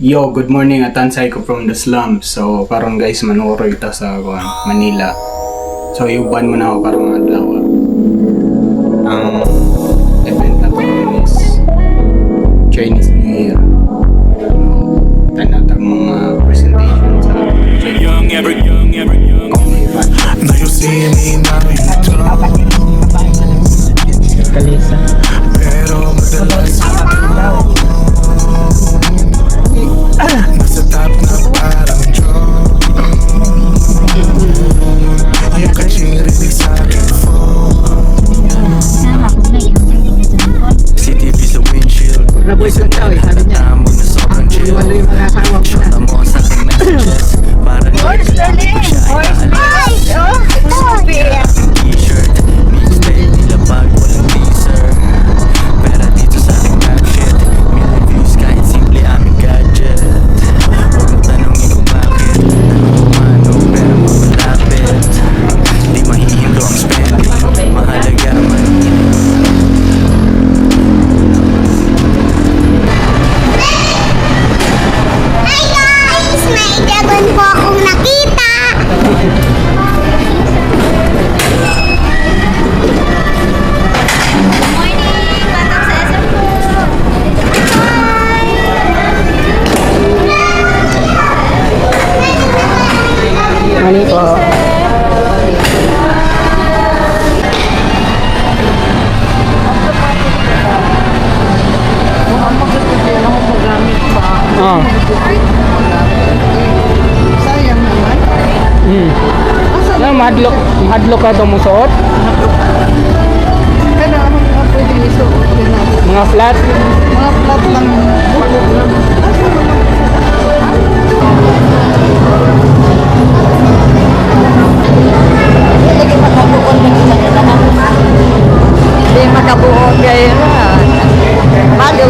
Yo, good morning, Atansay ko from the slum. So, karon guys, manuro ita sa Manila. So, iuban mo na ako karong adlaw. Ang event na karon is Chinese New Year. Tanatag mga presentation sa Young, ever young, ever young. Now you see me, now you don't. Kalisa. Pero madalas nasa top na parang joke. Yung kachirinig sa aking phone. CTV sa windshield. Naboycott daw eh, sabi niya. Tamo na sobrang chill. Wala yung mga asawa ko na. Shota mo sa aking messages. Parang nag-iipag siya ay t-shirt. Mixtape nila pag walang teaser. Pero dito sa aking rap shit, million views kahit simple aming gadget. Huwag mo tanongin kung bakit, kumano pero mamalapit. Di mahihinto ang spending, mahalaga man. Hi guys! May dragon po akong nakita! Good morning! Batang sa SM po! Mali po. Oh. Sayang naman. Madlock ka ito mo suot? Pero ano nga pwede isuot din natin. Mga flat? Mga flat lang. Bulog lang. Hindi makabuon din sa kanila. Hindi makabuon kaya na. Bago.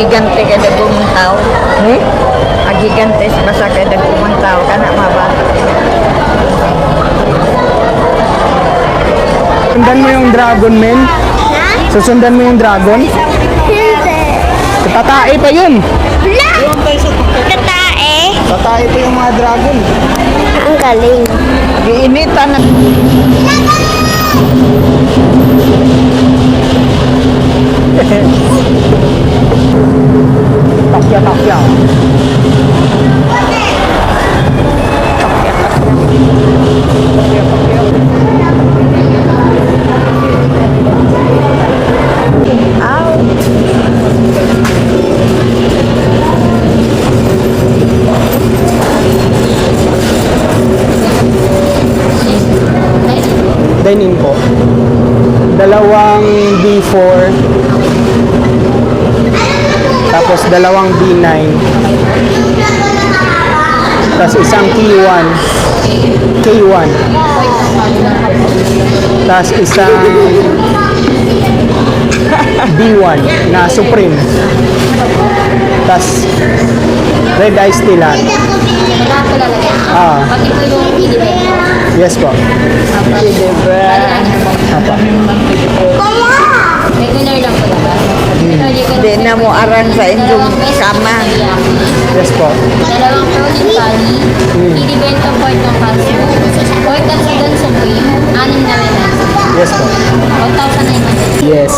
agigante ka dagumang tao. Agigante basta ka dagumang tao kana mabata. Sundan mo yung dragon, men. Susundan mo yung dragon. Tatae pa yun. Katae. Tatae pa yung mga dragon. Ang galing. Giinitan na Takya. Dining po. Dalawang B4. Tapos dalawang B9. Tapos isang K1. Tapos isang B1 na Supreme. Tapos red iced tea lahat. Pati po yung pili-bento. Yes po. Apa. Regular lang po diba? Di na mo aran sa inyong kama. Yes po. Dalawang frozen bali, pili-bento pork ng kaso, pork at sudan sa cream, 6 na lemon. Yes po. 1,900. Yes.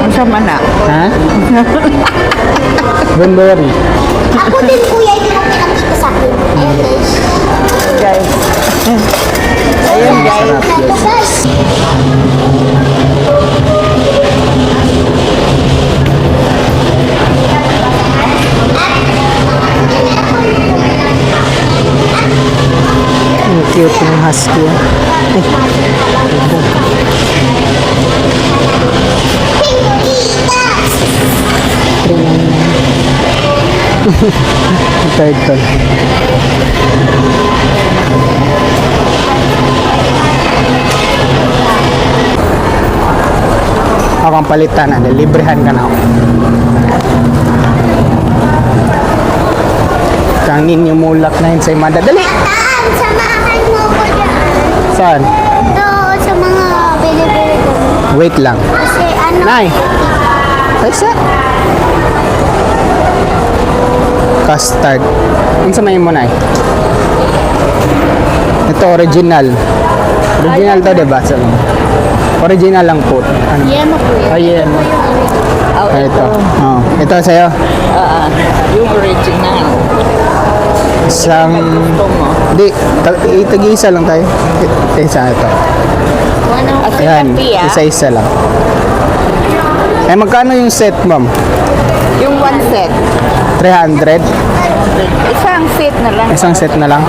Ang sama na. Ha? Don't worry. Ako din kuya, hindi mo pinakita sa akin. Ayan guys. Guys. Ayun guys. Guys. Ang cute ng husky. Ito. Ako ang palitan na, librehan ka na ako. Kangin yung mulak na yun sa imada. Dali! Saan? Samahan mo ko dyan. Saan? Doon sa mga bili-bili ko. Wait lang. Kasi ano. Nay! Ay, sa? Custard. Ano sa may mo, Nay? Ito, original. Original to, diba? So, original lang po. Ano? Yema po yun. Ay, yeah. Oh, Ito. Oh, ito sa'yo. Yung original. Isang... Gusto mo. Di, tag-isa lang tayo. Isa ito. At Ayan, kape isa-isa lang. Eh, magkano yung set, ma'am? Yung one set. 300? Isang set na lang. Isang set na lang?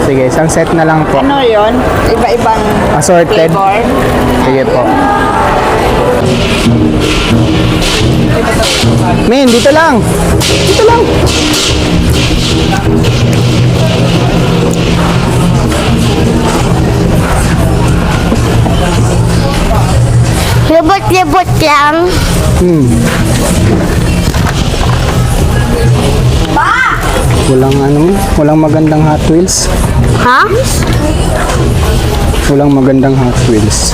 Sige, isang set na lang po. Ano yon? Iba-ibang Assorted? flavor. Sige po. Min, dito lang. Dito lang. Libot-libot lang. Walang magandang Hot Wheels. Ha? Walang magandang Hot Wheels.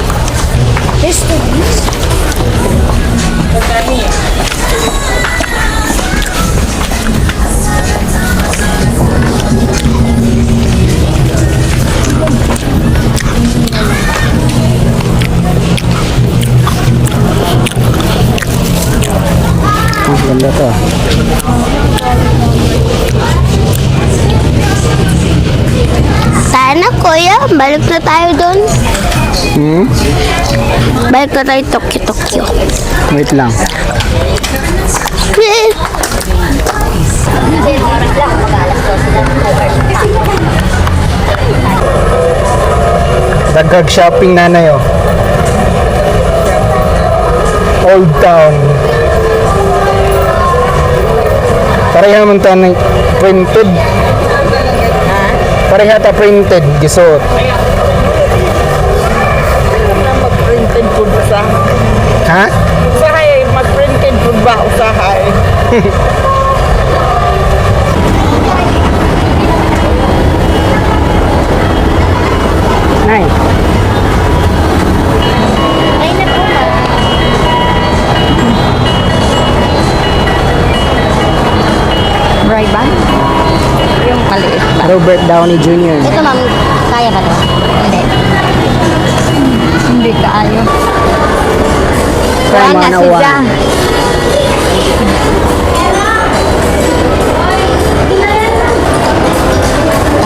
Ganda to. Sana kuya, balik na tayo doon. Balik na tayo Tokyo. Wait lang. Dagag shopping nanay oh. Old Town. Pareha naman ito ng printed. Pareha ito printed. Gisot. Mag-printed food sa. Ha? Sa kaya mag-printed food ba usahay? Nay. Ay na po ba? Ray-Ban? Yung maliit pa. Robert Downey Jr. Ito ma'am, kaya ba to? Hindi. Hindi kaayo. Kaya Wala na manawa. siya.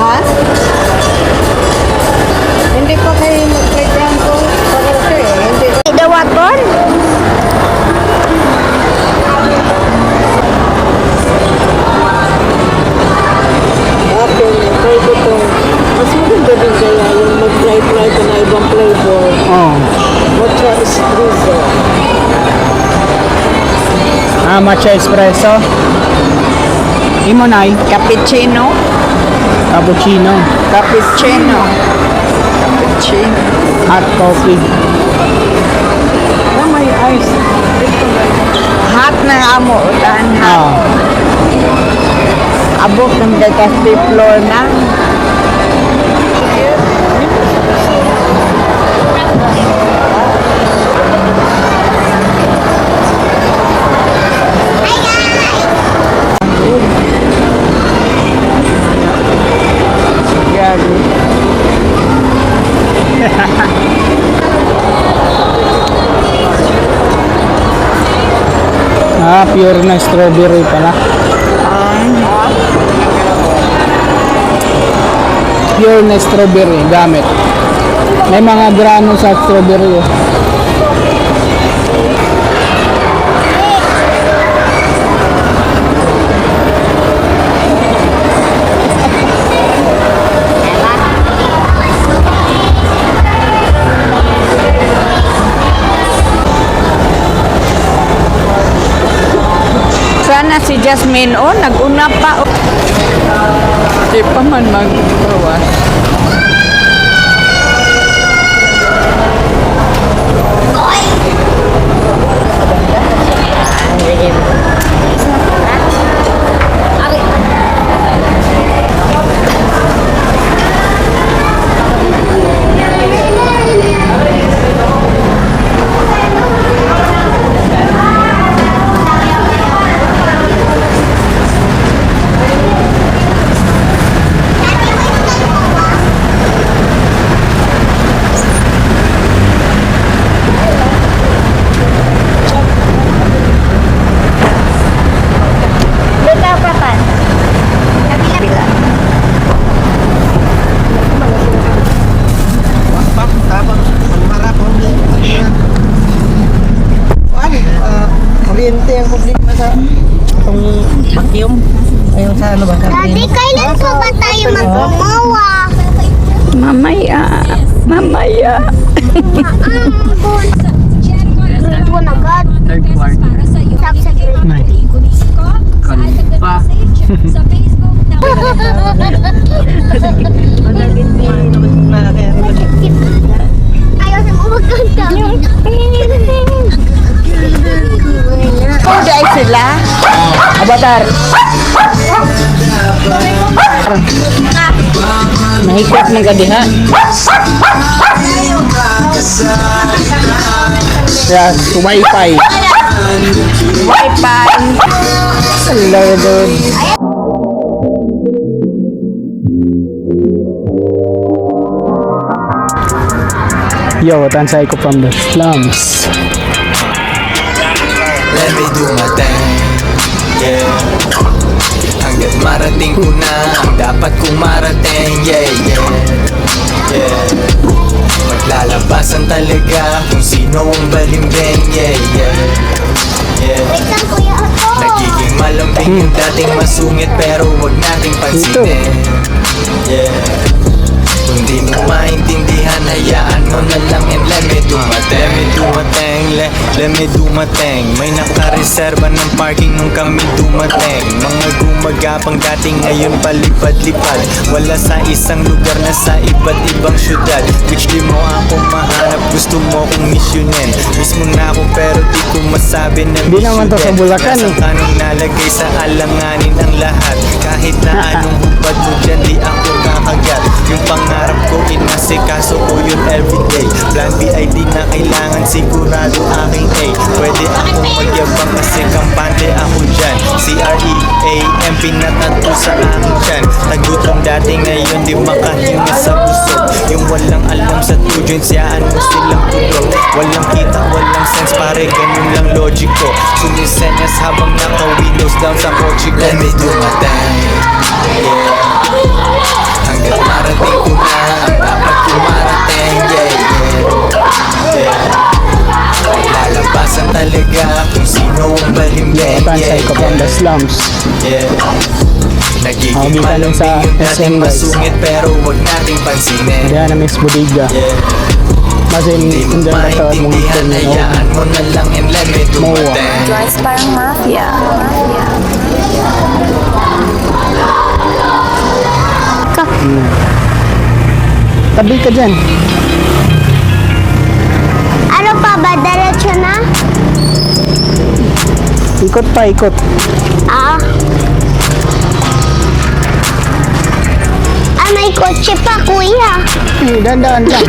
Ha? Hindi pa kayo mag-playground ko. Parang eh. Hindi. Dawaton? Apple, try ko to. Mas maganda din kaya yung mag-try ka na ibang flavor. Oh. Matcha espresso. Matcha espresso. Imo nay. Cappuccino? Cappuccino. Cappuccino. Cappuccino. Hot coffee. Ah, may ice. Hot na amo. Utan hot. Ah. Abot ng kasi floor na. Pure na strawberry pala. Pure na strawberry gamit. May mga grano sa strawberry. Oh. Sana si Jasmine nag-una pa. Di pa man magbawas. Kuryente ang problema sa itong vacuum. Ayun sa ano ba? Daddy, kailan po ba tayo mag-umawa? Mamaya. Mamaya. Grade 1 agad. Third quarter. Tapos sa grade Kalpa. Ayaw sa mga magkanta. Oh, dahil sila. Avatar. Mahikot ng kadiha. Yes, Wi-Fi. Wi-Fi. Hello, dude. Yo, tansay ko from the slums. Let me do my thing, yeah. Hanggat marating ko na ang dapat kong marating, yeah, yeah, yeah. Maglalabasan talaga kung sino ang balimbing, yeah, yeah, yeah. Wait lang, Kuya Otto. Nagiging malambing yung dating masungit pero wag nating pansinin, yeah. Kung di mo maintindihan, hayaan mo na lang and let me dumating. Let me dumating. May nakareserba ng parking nung kami dumating. Mga gumagapang dating ngayon palipad-lipad. Wala sa isang lugar na sa iba't ibang syudad. Which di mo ako mahanap, gusto mo kong misyonin. Mismo na ako pero di ko masabi na Di naman to sa Bulacan, Nasaan ka nung nalagay sa alanganin ang lahat. Kahit na anong hubad mo dyan, di ako kakagat. Yung pangarap ko, inasikaso ko yun everyday. Plan B ay di na kailangan, sigurado aking A. Pwede akong magyabang kasi kampante ako dyan. CREAM, pinatato sa aking tiyan. Tagutom dati ngayon, di makahinga sa busog. Yung walang alam sa two joints, yaan mo silang tulog. Walang kita, walang sense, pare ganun lang logic ko. Sumisenyas habang naka-windows down sa kotse ko. Let me dumating, yeah. Hanggat marating ko na ang dapat kumarating, yeah, yeah. Lalabasan talaga kung sino ang balimbing, Tansay ko from the slums. yeah. Nagiging Dito lang sa malambing yung dating SM, guys. masungit pero wag nating pansinin, Diyan na Miss Bodega. yeah. Kasi Di mo hindi na tawag mong maintindihan, hayaan mo na lang and let me dumating. Joyce parang mafia. Tabi ka dyan. Ano pa ba? Diretso na? Ikot pa, ikot. Ah. Ah, may kotse pa, kuya. Dandaan lang.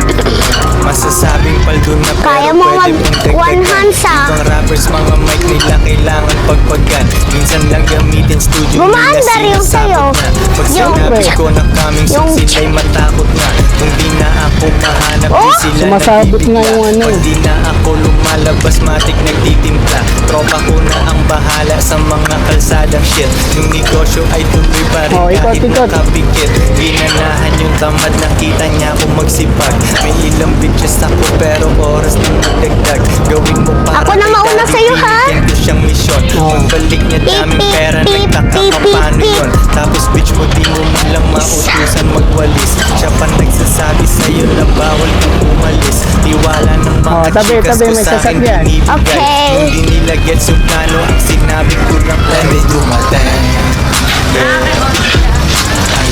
Masasabing paldo na pero Kaya mo pwede mag mong one dagdagan. hands, ah. Ibang rappers, mga mic nila kailangan pagpagan. Minsan lang gamitin studio Gumaandar yung sa'yo. Pag Yung- sinabi ko na coming soon, yung- sila'y matakot na. Kung di na ako mahanap, Oh! di sila Sumasabot nga nabibigla. yung ano. Pag di na ako lumalabas, matik nagtitimpla. Tropa ko na ang bahala sa mga kalsadang shit. Yung negosyo ay tuloy pa rin Oh, ikot, kahit ikot. nakapikit. Ginanahan yung tamad, nakita niya ako magsipag. May ilang bitches ako pero oras din magdagdag. Gawin mo para Ako na kay mauna daddy, sa'yo, ha? bigyan ko siyang misyon. Pagbalik niya daming Beep, pera, beep, nagtaka beep, ka beep, paano beep. yun. Tapos bitch mo di mo man lang mautusan magwalis. Siya pa nagsasabi sa'yo na bawal kang umalis. Tiwala ng mga Oh, tabi, chikas tabi, ko may sa'kin sasakyan. binibigay. Okay. Hindi nila gets yung plano, ang sinabi ko lang let me dumating.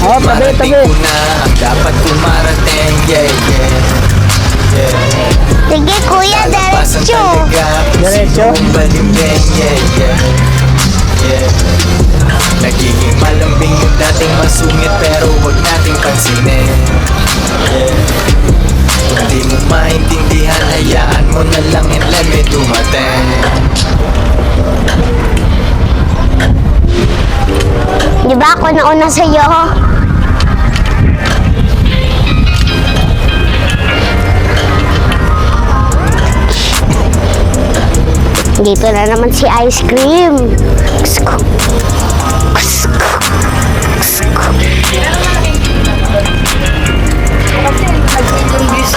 Oh, tabi, Marating tabi. ko na ang dapat kumarating, yeah, yeah, yeah. Sige, kuya, Lalabasan diretso. talaga kung Diretso? sino ang balimbing, yeah, yeah, yeah. Nagiging malambing yung dating masungit pero wag nating pansinin, yeah. Kung di mo maintindihan, hayaan mo na lang and let me dumating. Di ba ako nauna sa'yo? Dito na naman si ice cream. Kusko. Kusko. Kusko.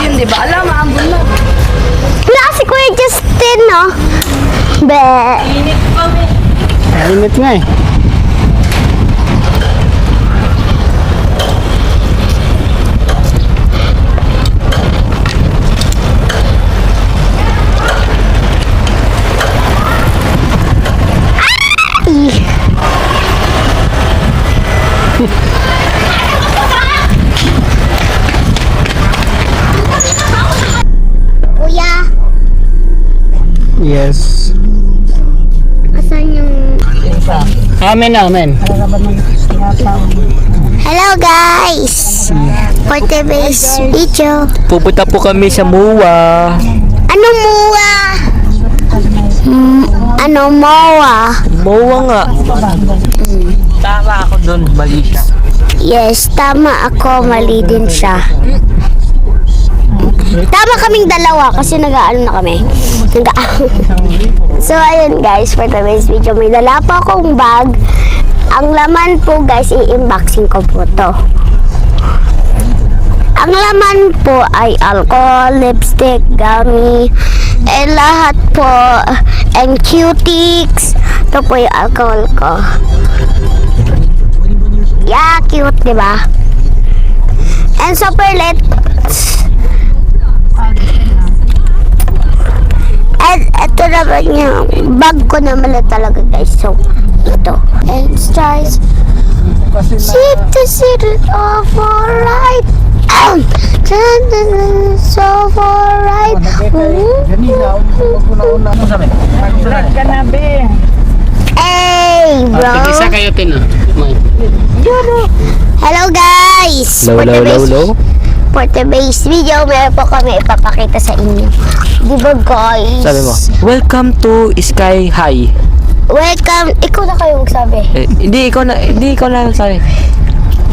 Yun, di ba? Alam, maambun na. Wala si Kuya Justin, no? Be. Init nga eh. Kuya, Yes. asan yung... Amen, amen. Hello, guys! For today's video. Pupunta po kami sa MUA. Ano MUA? Ano MUA? MUA nga. Tama ako doon, mali siya. Yes, tama ako. Mali din siya. Tama kaming dalawa kasi nag-aano na kami. So, ayun guys, for today's video, may dala po akong bag. Ang laman po guys, i-unboxing ko po to. Ang laman po ay alcohol, lipstick, gummy, lahat po, and cutics. Ito po yung alcohol ko. Yeah, cute, di ba? and super lit. And ito naman yung bag ko naman na talaga guys. So, ito. And stars. Seem to see it all for right. So for right. Hey, bro. Tig-isa kayo tin. Hello guys. For today's video, meron po kami ipapakita sa inyo. Di ba guys? Sabi mo, welcome to Sky High. Welcome. Ikaw na kayo magsabi. Hindi ikaw na sabi.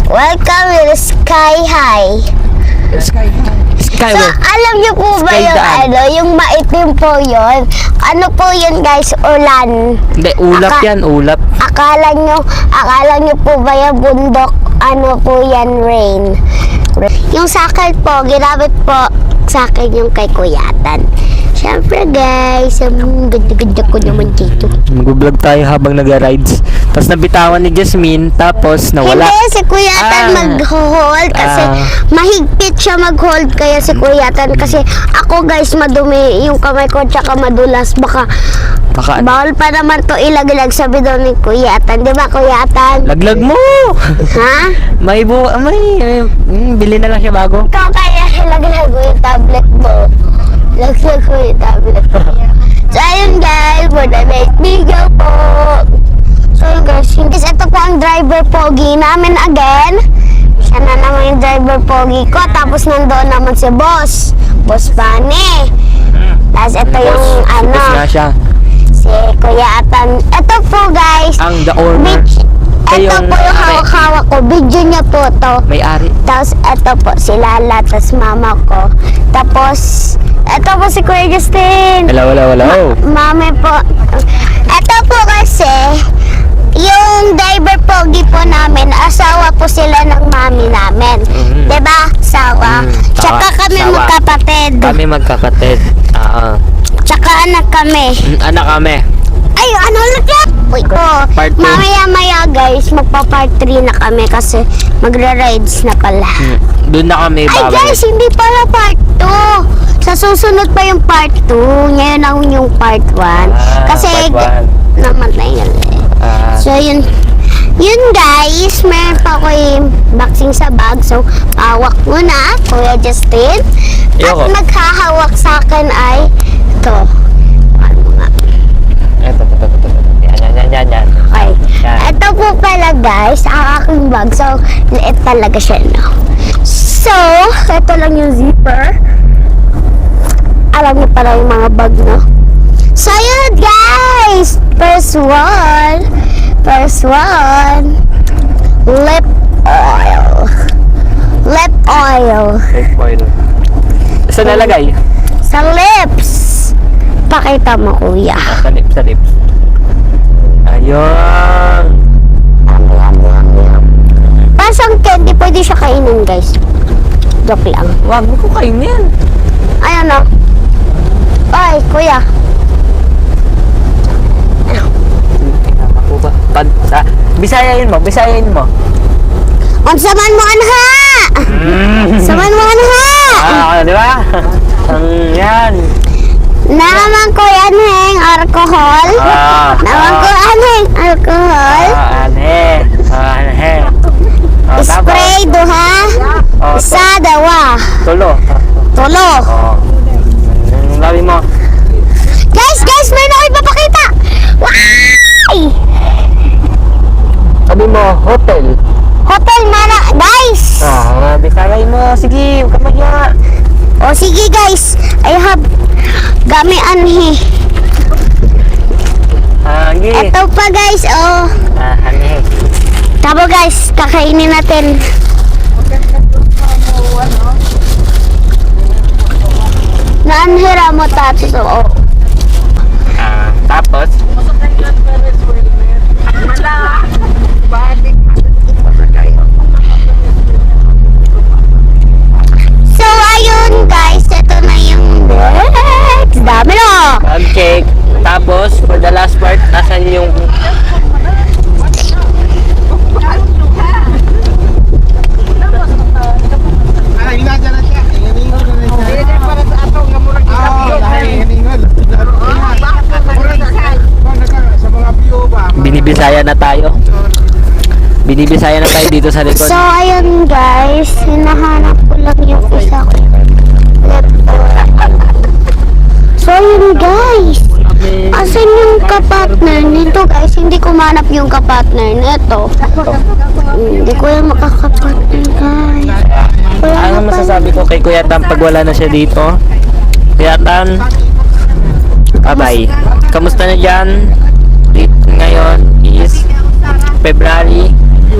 Welcome to the Sky High. Sky So, alam niyo po ba Sky yung daan. yung maitim po yun? Ano po yun guys? Ulan. Hindi, ulap yan, ulap. Akala nyo po ba yung bundok? Ano po yan? Rain. Yung sakal po, ginamit po sa akin yung kay Kuyatan. Siyempre guys, ang ganda-ganda ko naman dito. Mag-vlog tayo habang nag-rides. Tapos nabitawan ni Jasmine, tapos nawala. Hindi, si Kuyatan Ah. mag-hold kasi mahigpit siya mag-hold kaya si Kuyatan kasi ako guys madumi yung kamay ko tsaka madulas baka bawal pa naman to ilaglag sabi daw ni Kuyatan, di ba Kuyatan? Laglag mo! Ha? Bili na lang siya bago. Ikaw kaya ilaglag mo yung tablet mo. Laglag mo yung tablet mo. So ayun guys, for the next video po. So yun guys, ito po ang driver pogi namin again. Siya na naman yung driver pogi ko. Tapos nandoon naman si Boss Bunny. Tapos ito yung Boss nga siya. si Kuya Atan. Ito po guys. Ang the owner. Ito po yung hawak-hawak ko. Video niya po to. May-ari. Tapos ito po si Lala. Tapos mama ko. Tapos ito po si Kuya Justin. Hello. Mami po. Ito po kasi yung driver pogi po namin, asawa po sila ng mami namin. Diba? Asawa. Tsaka kami asawa. magkapatid. Kami magkakatid. Tsaka anak kami. Anak kami. Ay, ano ulit yan? Uy, Part two. mamaya-maya guys, magpa-part 3 na kami kasi magra-rides na pala. Doon na kami Ay babalik. guys, hindi pala part 2. Sa susunod pa yung part 2. Ngayon ang yung part 1. Kasi part one. namatay na eh. So yun. Yun guys, meron pa ako yung boxing sa bag. So, hawak muna, Kuya Justin. At Ayoko. maghahawak sa akin ay ito. Ano nga? Ito. Yan. Okay. Yan. Ito po pala guys, ang aking bag. So, liit talaga siya, no? So, ito lang yung zipper. Alam niyo pala yung mga bag, no? So, yun guys! First one. Lip oil. Fake foil. Saan nalagay? Sa lips. Pakita mo, kuya. Sa lips. Ayun. Pasang candy, pwede siya kainin, guys. Joke lang. Wag mo ko kainin. Ayan o. Ay, kuya. Bisayain mo. Saman mo anha! Saman mo anha! Di ba? Yan. Naman ko yan heng alcohol. Naman ko anheng alcohol. Anhe. Spray duha. Isa dawa. Tulo. Labi mo. Guys, may na ipapakita. Why? Sabi mo, hotel. Hotel mana, guys. Bisayain mo. Sige, huwag ka magya. O sige guys, I have gami anhi. Ito pa guys, oh. Anhe. Tabo guys, kakainin natin. Naanhira mo tato to, oh. Tapos? So ayun guys, ito na yung next. Dami no. Cake. Tapos, for the last part, asan yung... tayo. Binibisaya na tayo dito sa likod. So, ayun guys, hinahanap ko lang yung isa ko. So, yun guys. Asan yung kapartner nito guys? Hindi ko manap yung kapartner nito. Hindi ko yung makakapartner guys. Ano masasabi ko kay Kuya Tam pag wala na siya dito? Kuya Tam, bye-bye. Kamusta na dyan? Date ngayon is February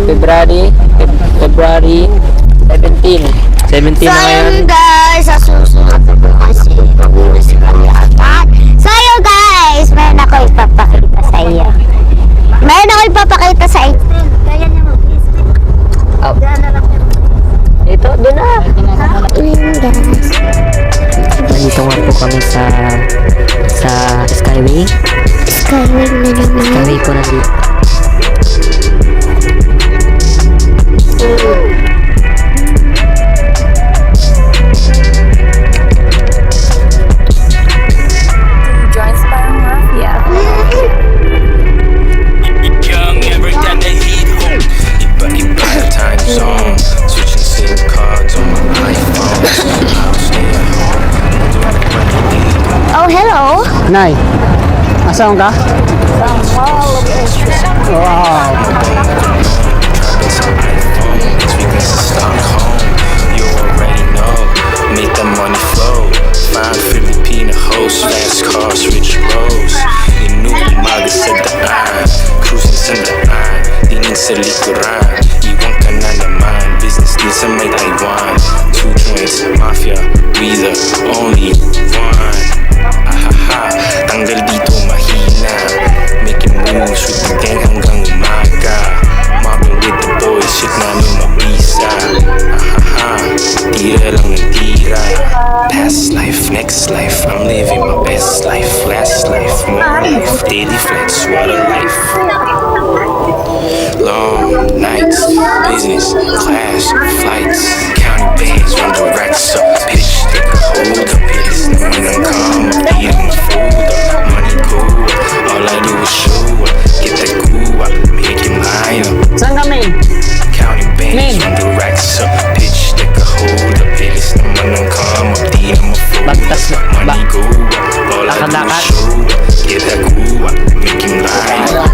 17. 17 So, na ngayon. ayun guys, sa susunod ko kasi huwag na si Kuya. So, ayun guys, meron ako ipapakita sa iyo. Oh. Ito, doon na. Ayun guys. Nandito nga po kami sa Skyway. Skyway na naman. Skyway po nandito. Join Sparang Mafia. Young, every time they heat home. Iba na time zone. Switching SIM cards on my iPhone. I'll stay at home. Oh, hello. Nay, asan ka? Wow. Speaking to Stockholm, you already know. Make the money flow. Find Filipino hosts, fast cars, rich roads. Yung new umaga sa daan. Cruising sa daan, tingin sa likuran. Iwan ka na naman, business din sa may Taiwan. 2 joints, mafia, we the only one. Ahaha, tanggal dito mahina. Making moves with the gang hanggang umaga. Mobbing with the boys, shit namin mabisa. Ahaha, tira lang ng tira. Past life, next life, I'm living my best life. Last life, more life, daily flex, what a life. Long nights, business, class, flights. Counting bands, run the racks up. Pitch, take a hold up. It's naman ang come up, eat in the food up. Money go up, all I do is show up. Get that cool up, make him line up. Saan kami? Counting bands, run the racks up. Pitch, take a hold up. It's naman ang come up, di naman food Bagtas na. up. Money go up, all I do is Lakad-lakad. show up. Get that cool up, make him line up.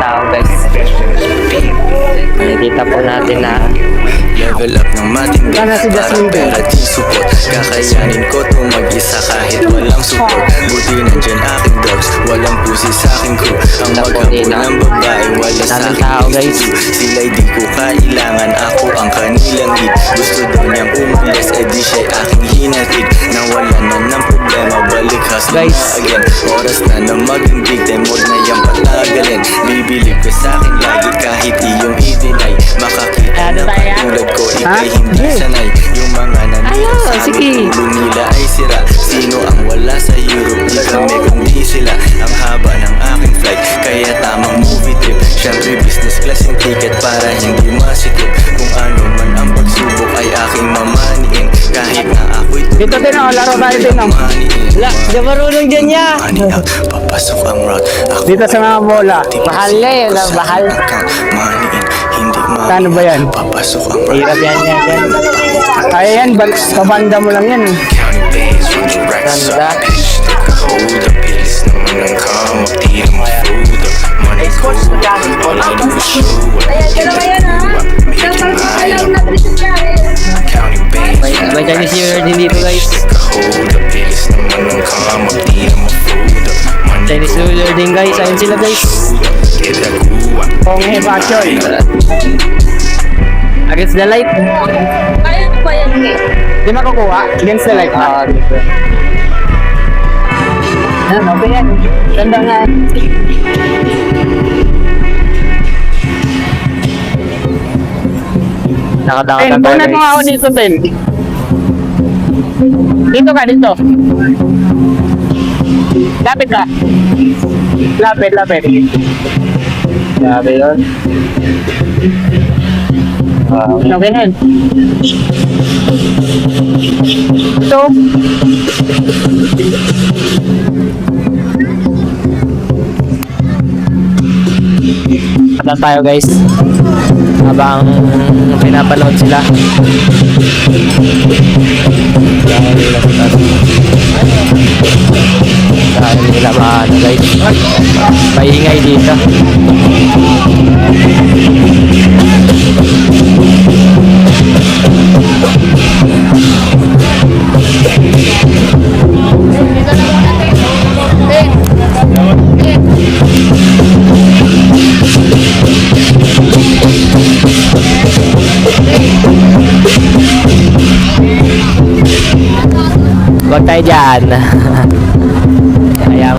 Tao guys. Nakikita po natin na Level up ng matindi Parang pera di support Kakayanin ko to mag-isa kahit walang support Buti nandyan aking dogs Walang pusi sa aking crew Ang magkapul ng babae Wala sa daming aking tao, guys. Sila'y di ko kailangan Ako ang kanilang lead Gusto daw niyang umalis Eh di siya'y aking hinatid Nawala na ng problema Balik hustle Guys. na again Oras na na maging big time Huwag na yung patagalin Bibilib ka sa akin lagi Kahit iyong i-deny Makakita ng katulad ko Ika'y hindi sanay Yung mga nandito sa amin Ulo nila ay sira Sino ang wala sa Europe Di kami kundi sila Ang haba ng aking flight Kaya tamang movie trip Siyempre business class yung ticket Para hindi masikip Kung ano man ang pagsubok Ay aking mamaniin Kahit na ako'y Dito din ako, laro tayo din ako. Di marunong dyan niya. Money out, papasok ang route Ako Dito sa mga bola. Mahal na yun, mahal. Money in, hindi money Kano ba yan? Papasok ang route Hirap yan. Kaya yan, kabanda mo lang yan. Counting bands, run the racks Ganda. up. Pitch, take a hold up. Bilis naman ang come up. Di naman food up. Money go up. All I do is show up. Get that cool up. Make him line up. Counting bands, run May the Chinese New racks Year up. din dito guys. Take a hold up. Bilis naman ang come up. Di naman food up. Money Chinese go New Year up. din guys. Ayun sila guys. Get that cool up. Ponghe Bachoy. Against the light. Di makukuha? Against the light. Ano ba yan? Ganda nga. Nakadakot Ten, na tayo bunat mo guys. ako dito, Ten. Dito ka, dito. Lapit ka. Lapit. Grabe yun. Okay, Hen. Ito. Kata tayo guys. Habang pinapanood sila. Dahil nila maano guys. Maingay dito. Huwag tayo dyan. Kaya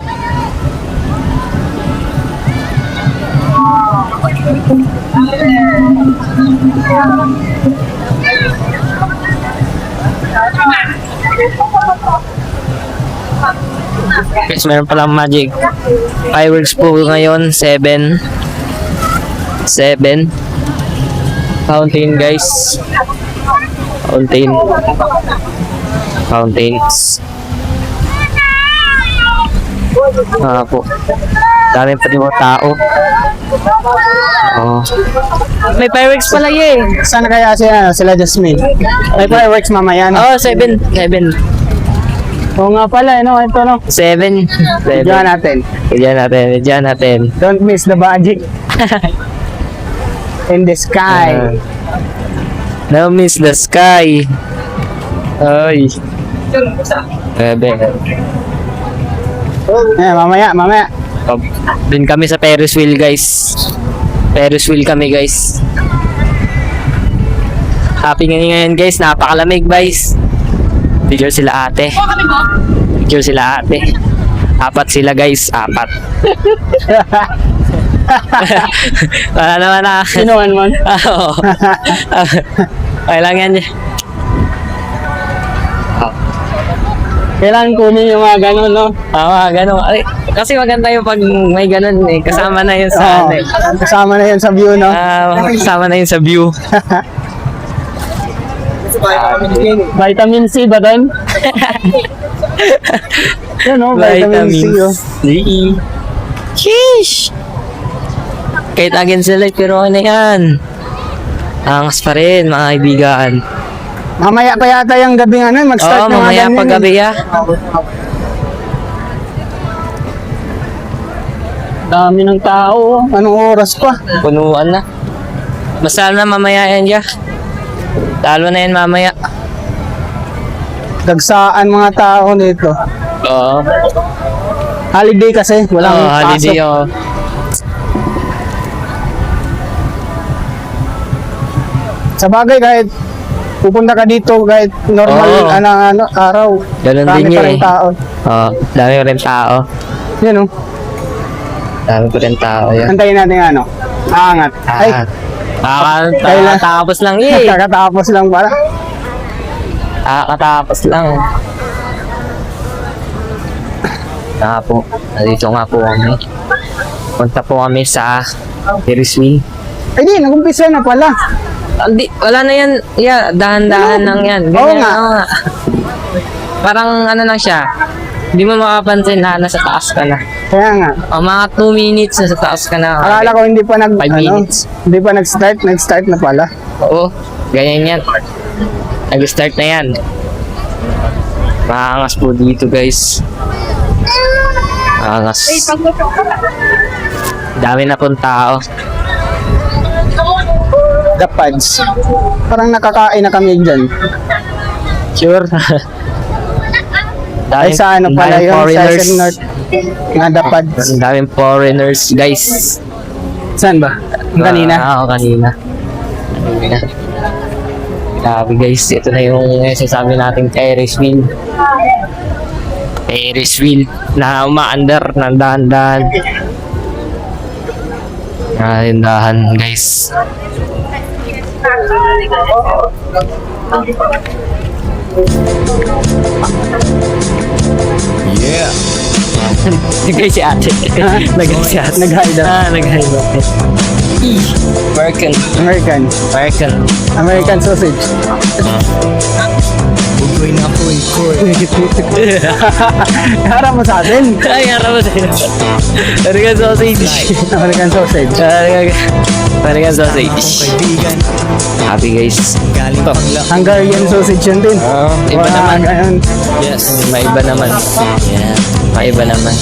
guys, meron palang magic fireworks po ngayon. 7 fountain guys. Fountains. Po. Dami pa din mga tao. Oh. May fireworks pala yun. Saan kaya sila Jasmine? May fireworks mamaya, no? Oh, 7. Oo nga pala, no? Ito, no? 7. Diyan natin. Diyan natin. Don't miss the magic. In the sky. Now miss the sky. Ay. 7. Mamaya. Dun kami sa Ferris wheel guys. Ferris wheel kami guys. Happy ngayon guys. Napakalamig guys. Picture sila ate. Apat sila guys. 4. Wala naman na. Sinuhan mo? Oo. Okay lang yan. Kailangan kunin yung mga ganun, no? Ganun. Ay, kasi maganda yung pag may ganun eh. Kasama na yun sa ano eh. Kasama na yun sa view, no? Kasama na yun sa view. Vitamin C ba doon? Yan, no? Vitamin C, oh. C. Sheesh! Kahit again sila, pero ano yan? Angas pa rin, mga kaibigan. Mamaya pa yata yung gabi mag-start na mamaya pa gabi ya. Dami ng tao. Anong oras pa? Punuan na. Basta na mamaya yan ya. Talo na yan mamaya. Dagsaan mga tao dito. Oo. Holiday kasi. Walang holiday pasok. Sa bagay kahit pupunta ka dito kahit normal araw. Ganun dami din pa yun rin tao. Dami pa rin tao. Yan o. Dami pa rin tao yan. Antayin natin aangat. Ay, Kakatapos lang eh. kakatapos lang pala. Kakatapos lang. Po. Nandito nga po kami. Punta po kami sa Ferris wheel. Ay di, nag-umpisa na pala. Wala na yan. Yeah, dahan-dahan lang yan. Oo Ganyan, nga. Parang ano lang siya. Hindi mo makapansin na nasa taas ka na. Kaya nga. Mga 2 minutes nasa taas ka na. Akala ko hindi pa 5 minutes. Hindi pa nag-start na pala. Oo, ganyan yan. Nag-start na yan. Maangas po dito guys. Maangas. Dami na pong tao. The Pads. Parang nakakain na kami dyan. Sure. Ay sa ano pala yun, sa foreigners. SM North. Nga The Pads. Ang daming foreigners guys. Saan ba? Kanina? Oo, kanina. Grabe guys, ito na yung sasabi nating Ferris wheel. Ferris wheel na umaandar ng dahan-dahan. Dahan guys. Nagay si ate. Nagay si ate. Nag-hide daw. Nag-hide. American. American. American. American sausage. Bugoy na po ikot. Harap mo sa atin. Ay, harap mo sa'yo. American sausage. American sausage. American sausage. Kaibigan, Happy guys. galing pang la. Hungarian sausage yun din. Iba naman. Ganun. Yes. May iba naman. Yeah. May iba naman.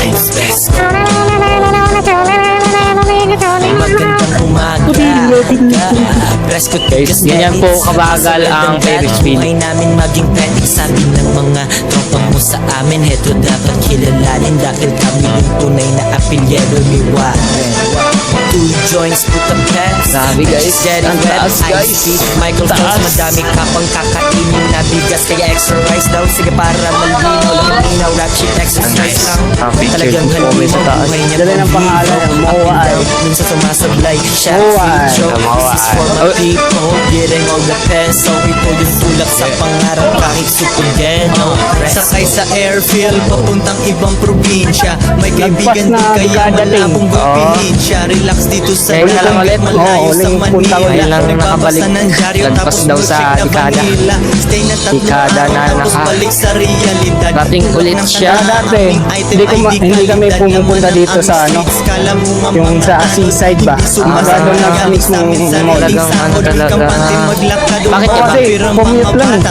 Ice best. Magandang umaga. Presko Guys, ganyan po kabagal ang Ferris wheel. Buhay namin maging pwedeng sabi ng mga tropa mo sa amin. Heto dapat kilalanin dahil kami yung tunay na apilyero ni Warren. 2 joints put the pants. Grabe, guys. Getting Ang wet, taas, guys. ice beat, Michael Phelps. Madami ka pang kakainin na bigas. Kaya extra rice daw. Sige para malinaw. Malinaw rap shit exercise lang. Ang picture Talagang ko po may sa taas. buhay niya Dali ng pang pangalan, hero. Moa Up and ay. down, minsan sumasablay. Shout Moa ay. show. Moa This is ay. for my people. Getting all the peso. Ito yung tulak sa pangarap kahit superdeno. Sakay sa airfield papuntang ibang probinsya. May kaibigan na di kaya dadating. malabong gulpinin siya. Relax dito sa Ngayon na lang ulit. malayo sa uling punta ko Manila. lang nakabalik. Nagbabasa ng dyaryo Lagpas tapos daw sa music na dekada. Manila. Stay na tatlong Dekada araw na tapos naka- balik sa realidad. Dating ulit Tulak ng siya tanda, dati. aming item Hindi ko ay ma- di hindi kami kalidad. pumupunta Yaman dito ang sa ano, streets, kala mo nga yung mga sa tao, seaside ba? hindi sumasaya. Doon lang sa mismong mall. Talagang ano talaga. Bakit Kasi commute lang.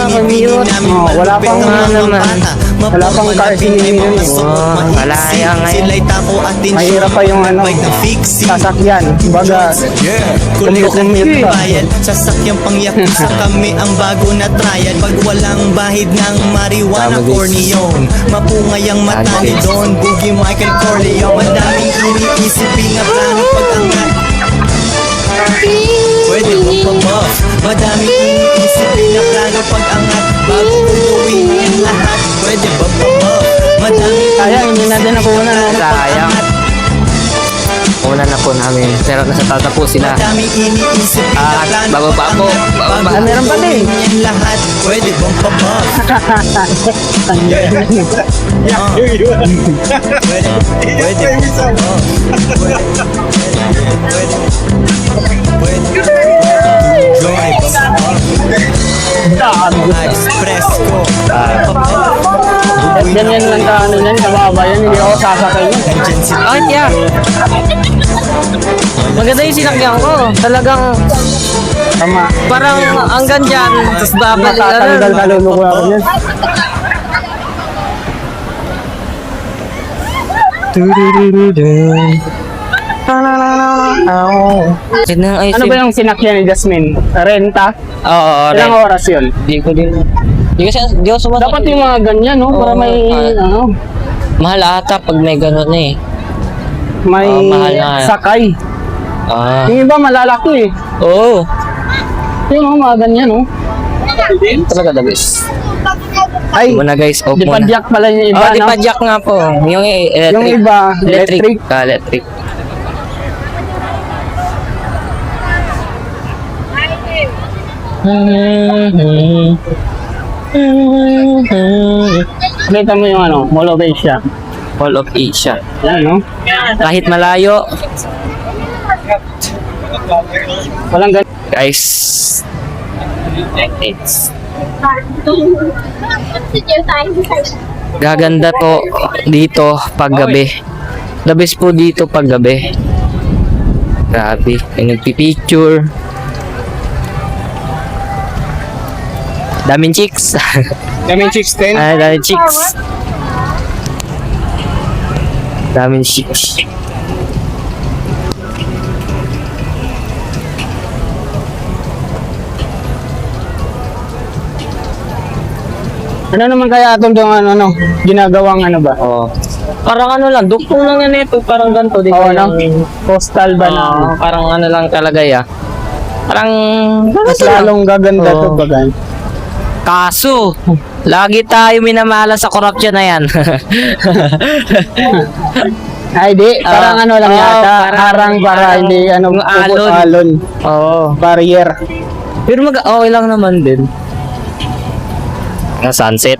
Commute. Wala pang naman. Wala pang car hinihingi. Wala yan ngayon. Mahirap pa yung ano, sasakyan. Baga, commute pa. Sasakyang pangyakusa kami ang bago na trial. Pag walang bahid ng marijuana Tama, guys. or neon, mapungay ang mata Tama, ni guys. Don Boogie Michael Corleone. Madaming iniisipin na plano pag-angat. Pwede mo pa buff. Madaming iniisipin na plano pag-angat. Bago uluwin ang lahat. Pwede ba pa buff? Madaming Sayang, hindi natin nakuha na. Sayang. Una na po namin. Pero nasa tatapusin na. Madaming iniisipin na At plano bababa po. pag-angat. Bababa. Meron pa din. uluwin ang lahat. Pwede bang pa buff? Pwede pa buff. Joy Expresso. Ganyan lang ka, ano yan, kababa yan, hindi ako sasakay yan. Nandyan si Ay, yeah. Maganda yung sinakyan ko. Talagang Tama. parang hanggang dyan. Tapos babalik ka Matatanggal rin. ka luluko ako yan. Ano ba yung sinakyan ni Jasmine? Renta? Oo, Ilang right. oras yun? Di ko din. Di ko sumasakit. Dapat yung mga ganyan, no? Para Oo, may, ano, Mahal ata pag may ganun eh. may mahal na. sakay. Ah. Yung iba malalaki eh. Oo. Yung mga ganyan, no? Talaga the best. Ay, Muna guys, off di muna. padyak pala yung iba, Oh, di no? padyak nga po. Yung electric. Yung iba, electric. Electric. Kita mo yung ano, Mall of Asia. All of Asia. Yan, no? Kahit malayo, Walang ganyan. guys. It's gaganda po dito pag gabi. The best po dito pag gabi. Grabe, may nagpipicture. Daming chicks. Daming chicks din. Ay, daming chicks. Daming chicks. Ano naman kaya itong ano, ginagawang ano ba? Oh. Parang ano lang, duktong lang yan ito. Parang ganito. Di Oo, ba no? yung- Postal ba na? Ah, parang ano lang talaga ya. Parang Mas lalong gaganda to Oo. bagay. kaso, lagi tayo minamala sa corruption na yan. Ay, di. Parang ano lang oo, yata. parang- Harang para parang hindi ano, yung alon. alon. Oo. Barrier. Pero okay lang naman din. Ang sunset.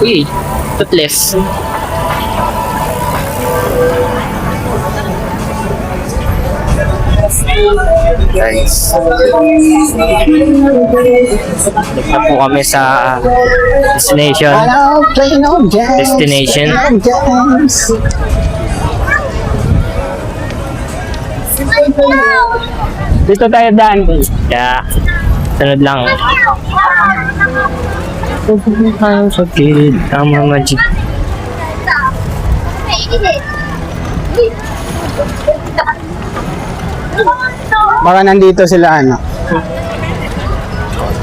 Uy, toothless. Guys, na po kami sa destination. Dito tayo daan. Kaya, sunod lang. Ang sakit, ang mga magic. Baka nandito sila ano.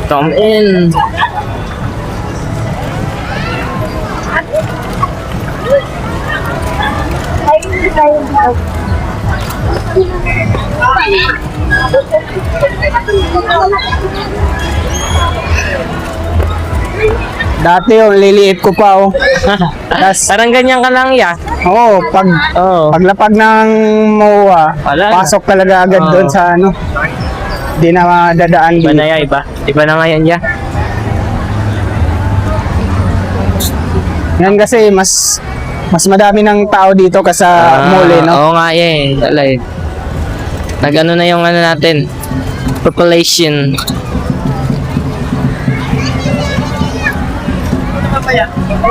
Come in. Dati yung liliit ko pa oh. Parang ganyan ka lang ya. Oo, paglapag ng MOA, Wala na. pasok talaga agad doon sa ano. Di na madadaan Iba dito. na ya, iba. Iba na ngayon ya. Yan kasi mas madami ng tao dito kasi sa mall eh, no? Oo nga eh. Alay. Nag-ano na yung ano natin. Population.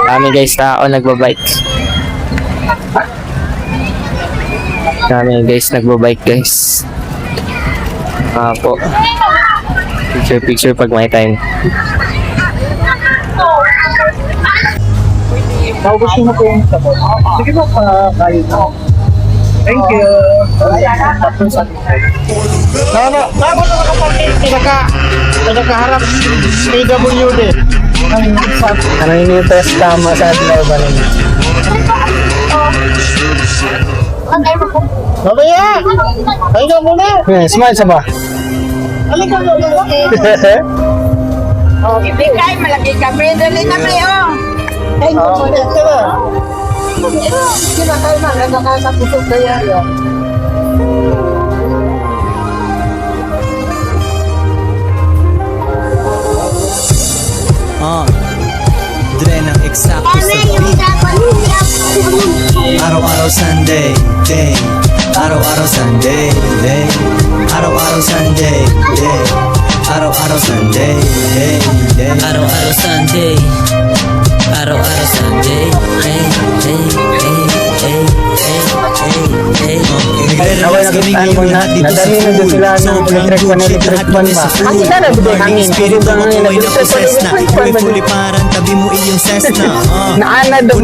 Kami guys tao nagbabike. Kami guys nagbabike guys. Po. Picture pag may time. Gusto mo po yung sabon? Sige po, kayo po. Thank you. Tapos nakaparking nakaharap PWD. Ano yung test tama sa adlaw ba rin? Mamaya! Ay ka muna! Smile sa ba? Ibigay, malaki ka. Pwede rin na kayo. Ay, muna ka ba? Kinakal na, nakakapusok na yan. Dre ng eksakto sa beat. Araw-araw Sunday, day. Araw-araw Sunday, day. Araw-araw Sunday, day. Araw-araw Sunday, day, day. Araw-araw Sunday. Araw-araw Sunday, hey, hey, hey, hey, hey, hey, hey. Nagre-relax kaming ngayon lahat dito sa pool. Sobrang good shit, lahat kami sa pool. Morning spirit ang ako'y naposes na. Uwi fully parang tabi mo iyong Cessna. Konektado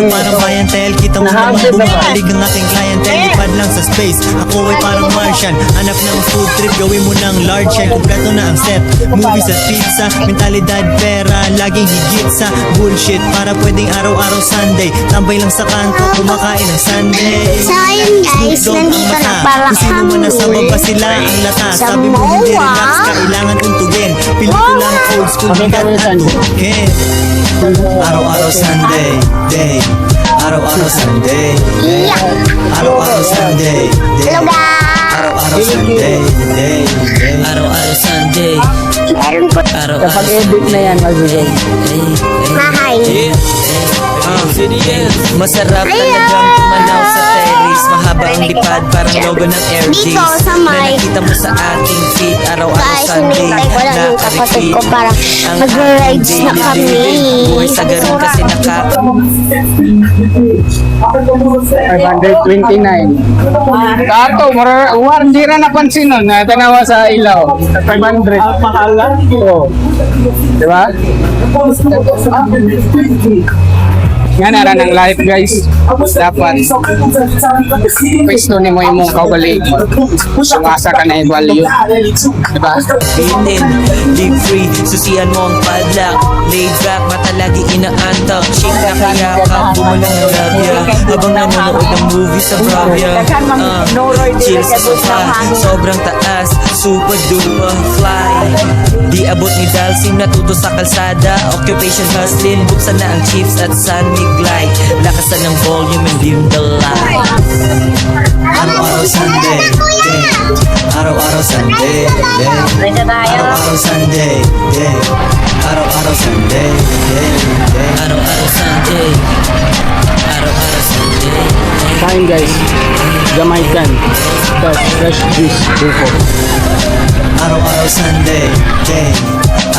parang clientele, kita mo naman bumalig ang aking clientele. Lipad lang sa space, ako ay parang Martian. Hanap ng food trip, gawin mo ng large yan. Kompleto na ang set, movies at pizza. Mentalidad, pera, laging higit sa bullshit. Para pwedeng araw-araw Sunday, tambay lang sa kanto, kumakain ng Sunday. So ayun guys, nandito na pala kung sino man nasa baba sila ang lata. Sabi mo hindi relax, kailangan untugin. Pelikulang old school, bigat at tukin. Araw-araw Sunday, day. Araw-araw Sunday, day. Araw-araw Sunday, day. Hello guys! Araw-araw Sunday, day. Araw-araw Sunday. Kapag edit na yan, magiging. Hi! Masarap talagang tumanaw sa terrace. Mahaba ang lipad, parang logo ng Air Dito J's. sa Na mic. nakita mo sa aking feet araw-araw Guys, Sunday. hinihintay ko lang yung kapatid ko para Ang mag-rides aking na daily kami. living. Buhay sa ganun kasi 529. Kato, hindi na napansin nun. Natanawa sa ilaw. 500. Mahal lang. Oo. Diba? Nga nara ng life guys. Dapat pwesto ni mo yung kaubalik. Sumasa ka na i-value. Diba? bitin, live free, susian mo ang padlock. Laid back, mata lagi inaantak. Shake na kayakap, bumulang ng labya. Habang nanonood ng movie sa Bravia. Chill sa sofa, sobrang taas. Super duper fly. Di abot ni Dalsim, natuto sa kalsada. Occupation hustling, buksan na ang chips at San Miglay. Lakasan ng volume and dim the light. Araw-araw Sunday, day. Araw-araw Sunday, yeah. Ready tayo. Araw-araw Sunday, yeah. Araw-araw Sunday, yeah. Araw-araw Sunday. Araw-araw Sunday. Kain guys. Jamaican. That's fresh juice. Buko. Araw-araw Sunday, yeah.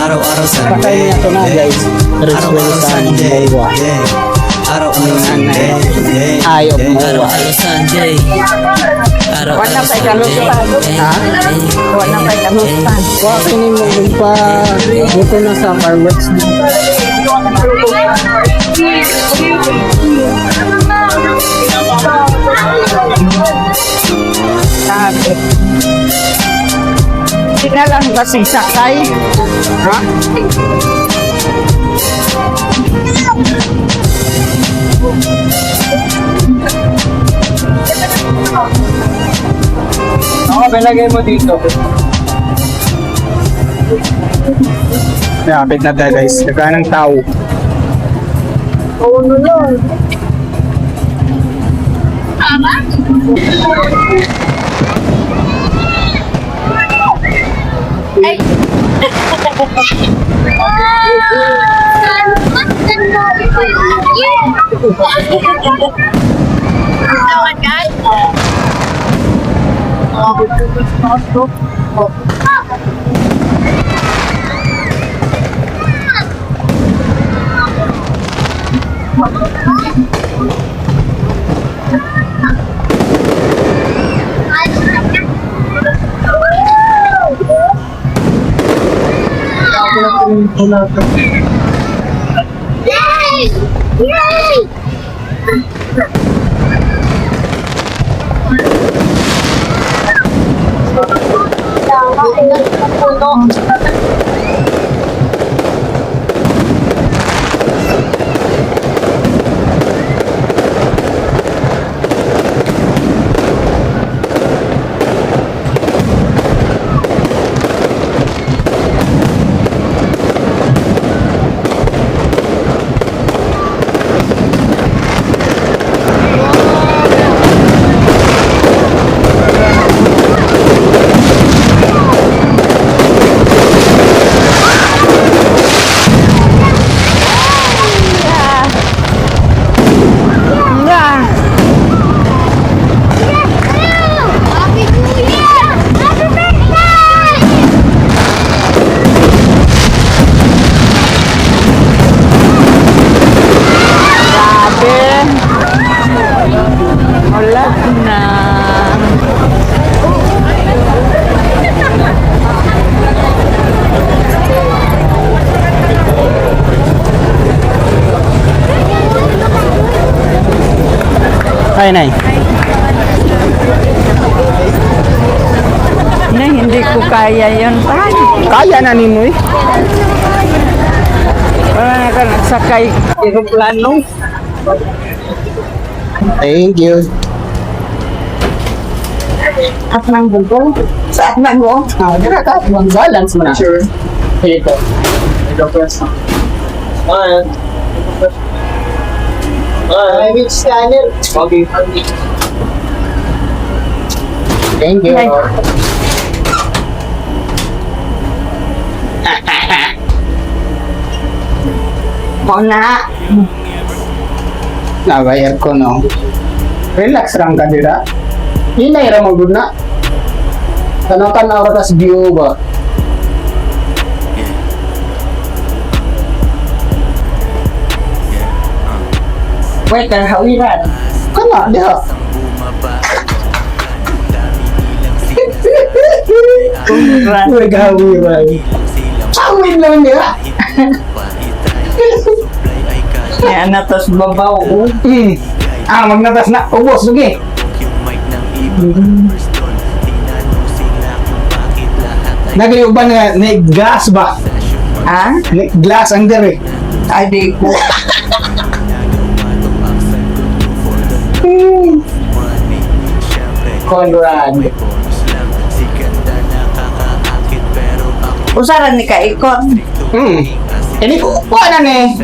Araw-araw Sunday. Pakain niya ito na guys. Araw-araw Sunday, yeah. Araw-araw Sunday, yeah. Ayaw mo. Araw-araw Sunday. Wala pa ikalutan. Ha? Wala pa ikalutan. Wakay ni mo yung pa buko na sa fireworks. Sabi. Sinalang kasing sakay. Ha? Oo, bilagay mo dito. Lapit na tayo guys. Nagkaan ng tao. Yay! Yay! Happy New Year! Happy birthday! Grabe. Wala na. Ay, nay. Na hindi ko kaya yun. Ay, Kaya na ni mo eh. wala na ka nagsakay. Aeroplano. Thank you. At nang bugo. Sa at nang mo. Kaya ka, balance mo na. Sure. Ito. Ito first. I will scanner. Okay. Thank you. Mo na. Nagayar ko no. Relax lang ka dira. Hinay ra mo gud na. Tanaw-tanaw ra tas view ba. Wait, hawiran. Kana diha. Uy, gawi ba? Awin lang niya. Yan na tos babaw. Magnatas na. Ubos, sige. Nagliuban nga, glass ba? Ha? Glass ang dere. Ay, di ko. Conrad. Usaran ni kaikot. Ini ko, paano ni?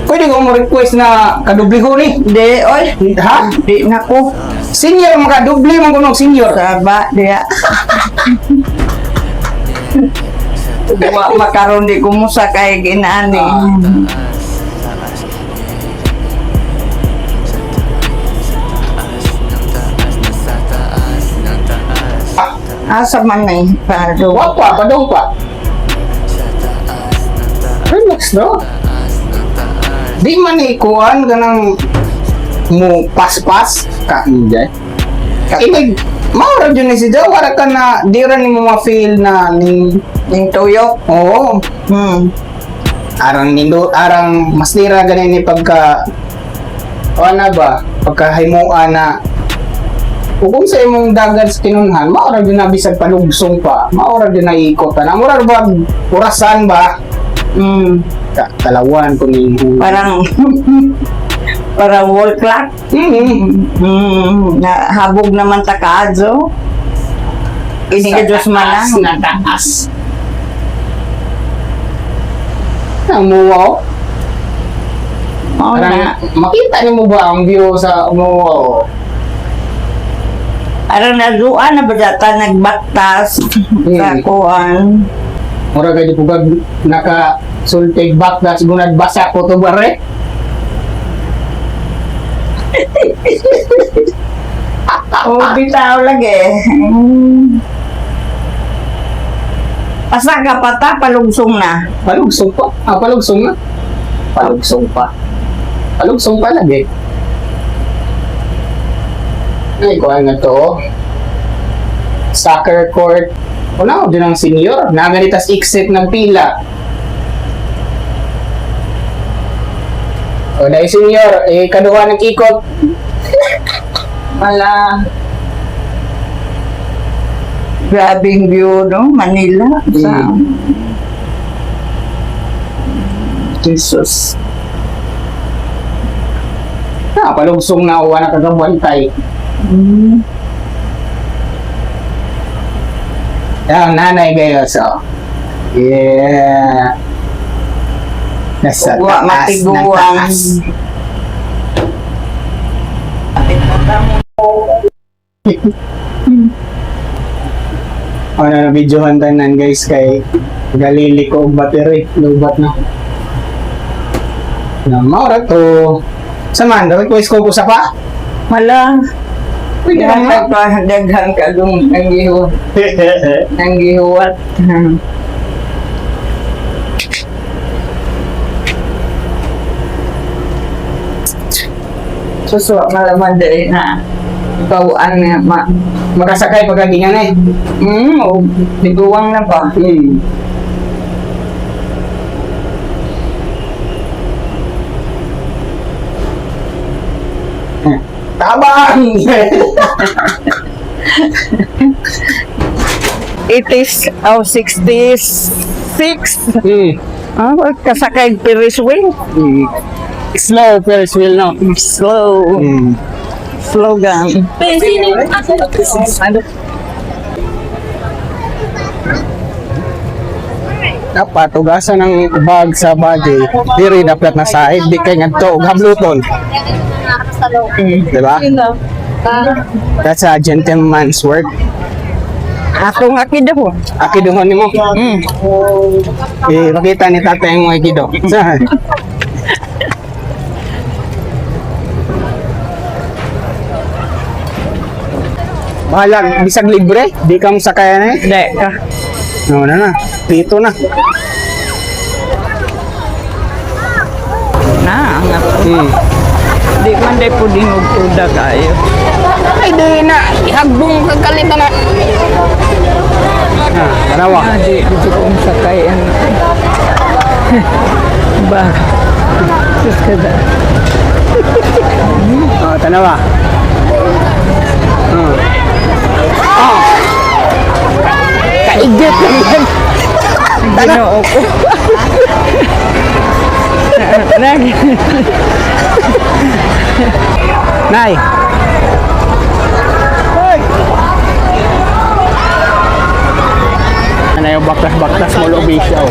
Pwede ko mo request na kadubli ko ni? Di, oy. Ha? Di na ko. Senior, makadubli mo ko ng senior. Saba, diya. Wa makaroon di kumusa kay ginani. Asa man may pado. Wapa, padong pa. Relax, no? Di man ikuan ka ng mo pas-pas ka hindi. Inig, maura dyan si Joe, wala ka na, di rin mo ma-feel na Ning tuyok. oo. Arang nindo, arang mas nira ganin ni pagka, ano ba, pagkahimuan na, kung sa imong dagat sa kinunhan, maura dyan na bisag palugsong pa, maura dyan na ikot ka na, maura ba, purasan ba? Talawan ko ni Parang parang wall clock. Na habog naman ta kaadyo. Ini ka Diyos manang. Na taas. Namuwaw. Oo Parang, na. makita niyo mo ba ang view sa umuwaw? Parang naduan na ba data nagbaktas sa kuan. Mura ka di po naka sultig bakdas gunad basa ko to bare. Bitaw lagi. Asa ka pata palugsong na. Palugsong pa. Palugsong na. Palugsong pa. Palugsong pa lagi. Ay, kuha nga to. Soccer court. Wala ko din ang senior. Naganitas exit ng pila. O, dahil senior, kaduha ng ikot. Wala. Grabing view, no? Manila. Sa... Jesus. Palugsong na uwa na kagabantay. Yan, nanay kayo, so. Yeah. Nasa Wa taas ng matiguan. taas. Ano na videohan tanan guys kay galili ko og battery lubat na. Na maura to. Saman, request ko sa pa. Wala. Pwede Yan naman. pa daghang kadung ang gihuwat. Suso malaman diri na bawaan na Makasakay pagkagingan eh. o biguwang na ba? Tabang! It is 66. Kasakay Ferris wheel. Slow Ferris wheel, no? Slow. Slogan. Dapat tugasan ng bag sa body. Diri dapat na side, di kay ngadto og habluton. Diba? That's a gentleman's work. Atong akido po. Akidohon nimo. Pakita ni tatay mo akido. Bahala, bisag libre, di ka masakaya na eh. Hindi ka. No, na. Pito na. Na, ang ako. Di man day po dinugtuda kayo. Ay, di na. Ihagbong kagkalita na. Tanawa. Di ko kong sakayan. Ba? Sus ka da. Tanawa. Kaigat naman. Ginoo ko. Nay. Ano yung baktas-baktas mo lobi siya.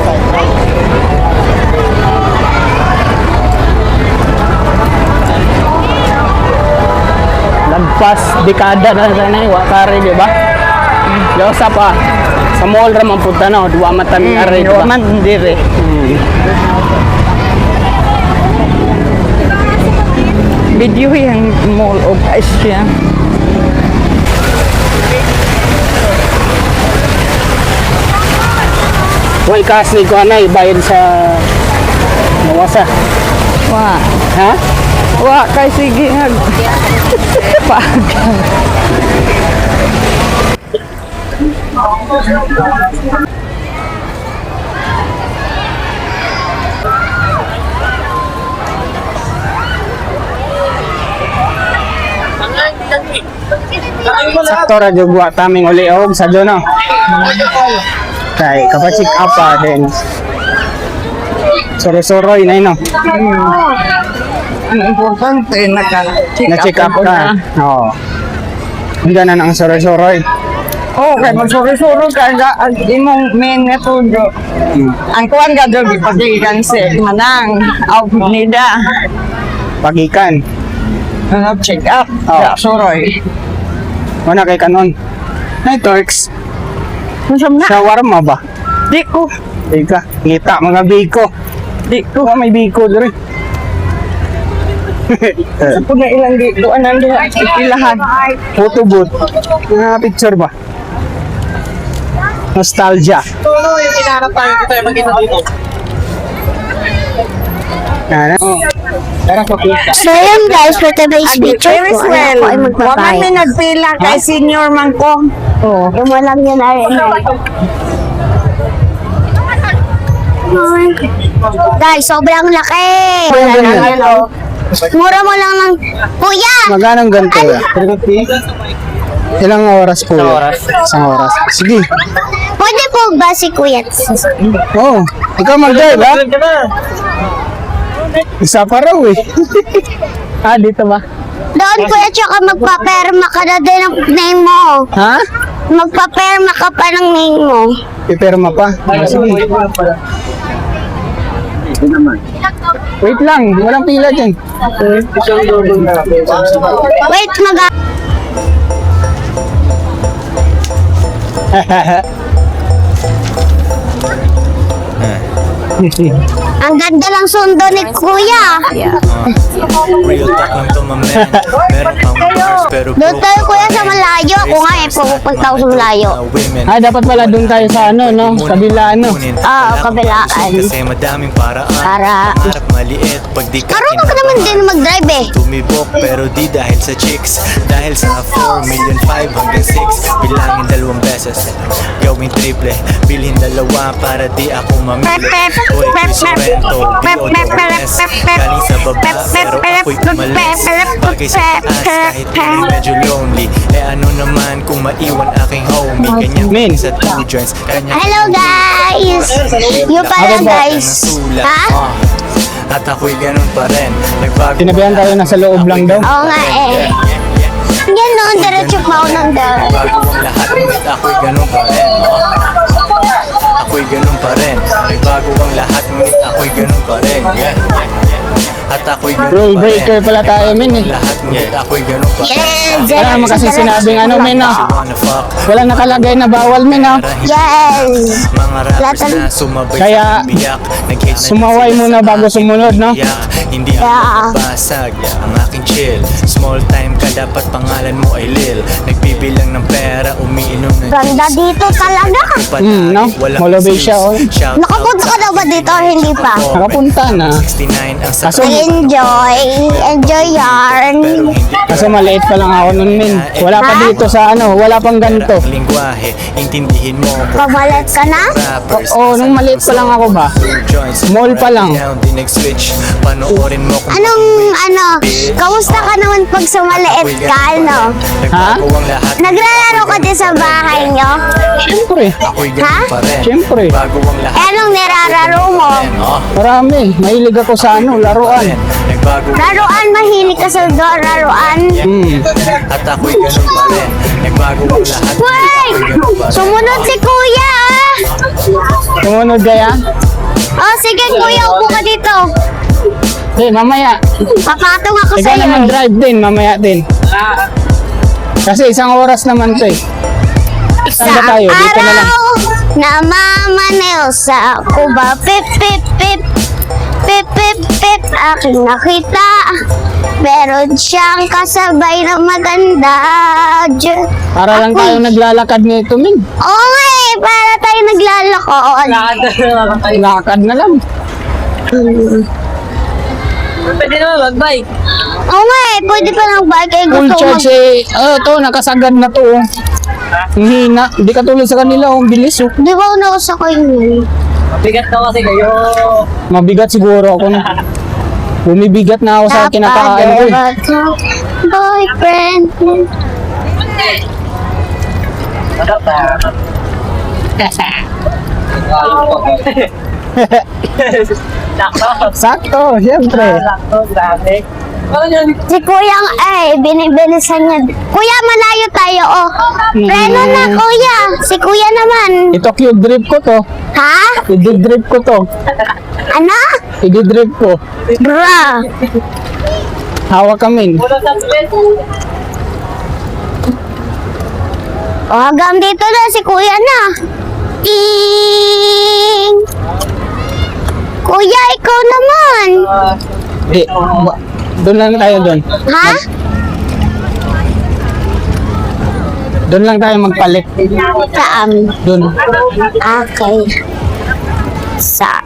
Lagpas dekada na sana yung wakari, di ba? Yosa pa. Sa Sa mall raman punta na, duwa mata mi are, diba? Man dire. Video yung mall of Asia. Why kasi ko na bayad sa nawasa. Wa. Ha? Wa kay sige nga. Pagang. Sakto ra jud wa taming uli og sa jono. Kay kapacheck up pa din. Soro-soroy na ino. Ang importante Na-check up ka. Oo. Hindi na ang soroy-soroy. Oh, kay magsuro-suro ka ang imong main metodo. Ang kuwan ka doon, ipagigan si manang, out nida, Pagikan. check up, Oh. suroy. Wala kay kanon. Nay Torx. Masam na, Shawarma ba? di ko, Ika, ngita mga biko. di ko. May biko dire. Kung na ilang di, doon ang diha, ilahan. Photo booth. Mga picture ba? Nostalgia. Ano? Tara ko kita. So yun guys, for today's picture ko, ako ay Waman magpapayat. may nagpila kay senior man ko. Oo. Yung walang yun ay Guys, sobrang laki. Wala lang yan, oh. Mura mo lang ng... Kuya! Magkano ganito ya? Ilang oras po yan? Isang oras. Sige. Pwede po ba si Kuya? Oo. Ikaw mag-drive ha? Isa pa raw eh. Dito ba? Doon Kuya, tsaka magpaperma ka na din ng name mo. Ha? Magpaperma ka pa ng name mo. Pipirma pa? Sige. Wait lang. Walang pila dyan. Wait, ang ganda lang sundo ni Kuya. Real talk lang to my man. Meron pang bars pero Doon tayo Kuya sa malayo. Ako nga eh, pupunta ako sa malayo. Dapat pala doon tayo sa ano, no? Kabila, ano? Kabilaan. Kasi madaming paraan. Para... Pangarap maliit pag di ka Marunong ka naman din mag-drive eh. tumibok pero di dahil sa chicks. Dahil sa 4 million 5 hanggang 6. Bilangin 2 beses. Gawing triple. Bilhin 2 para di ako mamili. Hoy, Chris Sorrento, D.O.W.S. Galing sa baba pero ako'y umalis. Bagay sa taas kahit hindi medyo lonely. Ano naman kung maiwan aking homie. Kanya sa 2 joints. Hello guys! Yung pala guys. Ha? At ako'y ganun pa rin. Nagbago. Tinabihan tayo na sa loob lang daw. Oo nga eh. Yan noon, diretso pa ako ng daan. Bago ang lahat, ngunit ako'y ganun pa rin. Ako'y ganun pa rin. Nagbago ang lahat, ngunit ako'y ganun pa rin. At ako'y ganun Rule pa rin. breaker pala tayo, men eh. Lahat, ngunit ako'y ganun pa rin. Yes! Wala naman kasi sinabing ano, men ah. Wanna fuck? Wala nakalagay na bawal, men ah. Yes! Mga rappers Lahat- na sumabay Kaya, sa biyak. Nag-hate na sumaway kasi muna sa bago aking sumunod, no? biyak. Hindi ako nabasag, ang aking chill. Small time ka, dapat pangalan mo ay Lil. Nagbibilang ng pera, umiinom ng Ganda dito talaga. No? Molobay siya, oh. Nakapunta ka na ba dito or hindi pa? Nakapunta na. 69 ang Kaso, Enjoy! Enjoy yarn! kaso maliit pa lang ako nun, men. Wala pa dito sa ano, wala pang ganito. lingwahe, intindihin mo ko. Pamalat ka na? Oo, nung maliit pa lang ako ba? Mall pa lang. Di nag-switch, panoorin mo kung Anong kamusta ka naman pag sumaliit ka, ano? Ha? Nagralaro ka din sa bahay nyo? Siyempre. Ako'y Ha? ganun pa rin. Siyempre. Bago ang lahat. Eh, anong nirararo mo? Marami. Mahilig ako sa ano, laruan. Nagbago Laruan, mahilig ka sa laruan? at ako'y ganun pa rin. Nagbago ang lahat. Wait! Sumunod si Kuya, ah! Sumunod kaya? Oh, sige Kuya, upo ka dito. Mamaya. Papatong ako Ikaw sa'yo naman eh. drive din, mamaya din. Kasi isang oras naman to eh. Saan ba tayo? Dito na lang. Araw! Namamaneo sa kuba. Pip, pip, pip. Pip, pip, pip. Aking nakita. Meron siyang kasabay na maganda. Para lang tayo naglalakad nito, Min. Oo nga eh, para tayo naglalakad. Lakad na lang. Pwede naman mag-bike. Oo nga eh, pwede pa ng bike eh. Full Gusto ko charge to, nakasagad na to. Ang hina. Hindi katulad sa kanila, ang bilis. Di ba ako nakasakay nun? Bigat na kasi kayo. Mabigat siguro ako na. Bumibigat na ako sa kinakain ko. Boyfriend. Sakto, siyempre. Si Kuyang binibilisan niya. Kuya, malayo tayo, oh. Preno na, Kuya. Si Kuya naman. Ito cute drip ko to. Ha? I-drip ko to. Ano? I-drip ko. Bra. Hawak kami. O, hanggang dito na si Kuya na. Ting! Kuya, ikaw naman. Doon lang tayo doon. Ha? Doon lang tayo magpalit. Saan? Doon. Okay. Saan?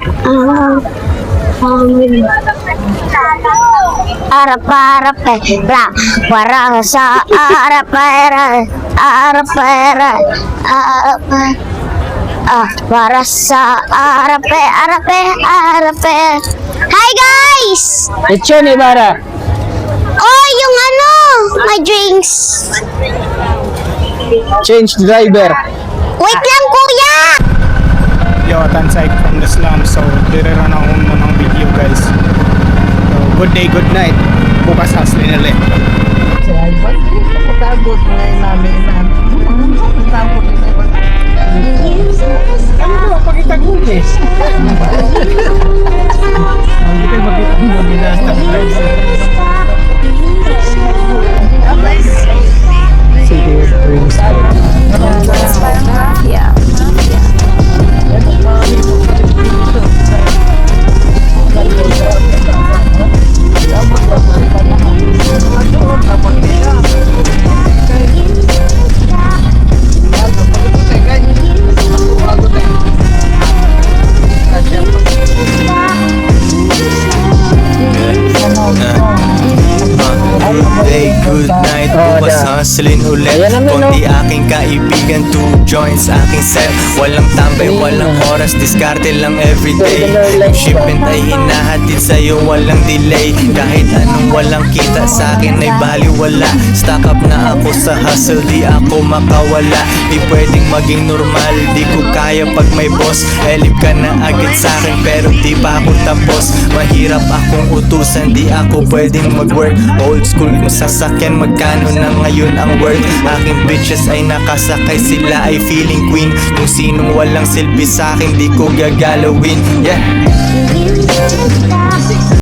Arap-arap bra. Para sa arap-arap. Arap-arap. Para sa arap. Hi guys! It's yun, Ibarra. Oh, yung my drinks. Change driver. Wait lang, Kuya! Yo, Tansay from the slum. So, direra na ako ng video, guys. So, good day, good night. Bukas hustling ulit. Pagkabot na namin pagkabot na Ano ba? Pakita ko, guys. Hindi kayo makita mo nila sa City of Dreams. Parang mafia. Day, good night, bukas hustling ulit. Kundi aking kaibigan, 2 joints aking set. Walang tambay, walang oras, diskarte lang everyday. Yung shipment ay hinahatid sa'yo, walang delay. Kahit anong walang kita sa'kin ay baliwala. Stock up na ako sa hustle, di ako makawala. Di pwedeng maging normal, di ko kaya pag may boss. Elip ka na agad sa'kin pero di pa ako tapos. Mahirap akong utusan, di ako pwedeng mag-work. Old school kung sasakyan, magkano na ngayon ang worth. Aking bitches ay nakasakay, sila ay feeling queen. Kung sinong walang silbi sa'kin, di ko gagalawin. Yeah.